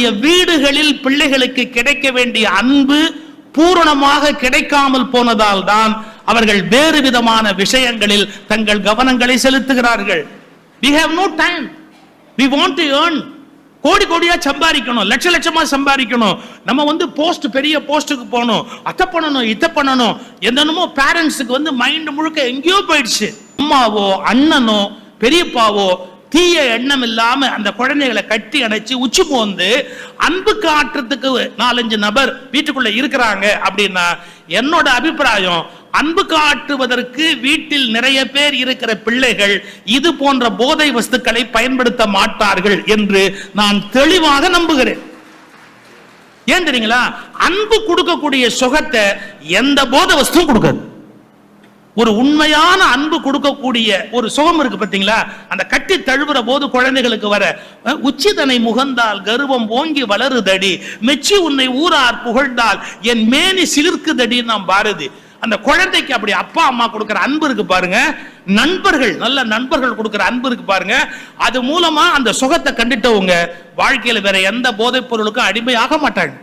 தங்களுடைய வீடுகளில் பிள்ளைகளுக்கு கிடைக்க வேண்டிய அன்பு பூரணமாக கிடைக்காமல் போனதால் தான் அவர்கள் வேறு விதமான விஷயங்களில் தங்கள் கவனங்களை செலுத்துகிறார்கள். We have no time. We want to earn. கோடி கோடியா சம்பாதிக்கணும், லட்ச லட்சமா சம்பாதிக்கணும். நம்ம போஸ்ட், பெரிய போஸ்டுக்கு போகணும், அத்தை பண்ணணும், இதை பண்ணணும். என்னென்னமோ பேரண்ட்ஸுக்கு மைண்ட் முழுக்க எங்கேயோ போயிடுச்சு. அம்மாவோ அண்ணனோ பெரியப்பாவோ தீய எண்ணம் இல்லாம அந்த குழந்தைகளை கட்டி அணைச்சு உச்சி போந்து அன்பு காட்டுறதுக்கு 4-5 நபர் வீட்டுக்குள்ள இருக்கிறாங்க அப்படின்னா என்னோட அபிப்பிராயம், அன்பு காட்டுவதற்கு வீட்டில் நிறைய பேர் இருக்கிற பிள்ளைகள் இது போன்ற போதை வஸ்துக்களை பயன்படுத்த மாட்டார்கள் என்று நான் தெளிவாக நம்புகிறேன். ஏன் தெரியுங்களா? அன்பு கொடுக்கக்கூடிய சுகத்தை எந்த போதை வஸ்துவும் கொடுக்காது. ஒரு உண்மையான அன்பு கொடுக்கக்கூடிய ஒரு சுகம் இருக்கு பாத்தீங்களா? அந்த கட்டி தழுவுற போது குழந்தைகளுக்கு வர உச்சிதனை முகந்தால் கர்வம் ஓங்கி வளருதடி, மெச்சி உன்னை ஊரார் புகழ்ந்தால் என் மேனி சிலிர்க்குதடி. நாம் பாரதி அந்த குழந்தைக்கு அப்படி அப்பா அம்மா கொடுக்கிற அன்பு இருக்கு பாருங்க, நண்பர்கள், நல்ல நண்பர்கள் கொடுக்கிற அன்பு இருக்கு பாருங்க, அது மூலமா அந்த சுகத்தை கண்டுட்டவங்க வாழ்க்கையில வேற எந்த போதைப் பொருளுக்கும் அடிமையாக மாட்டாங்க.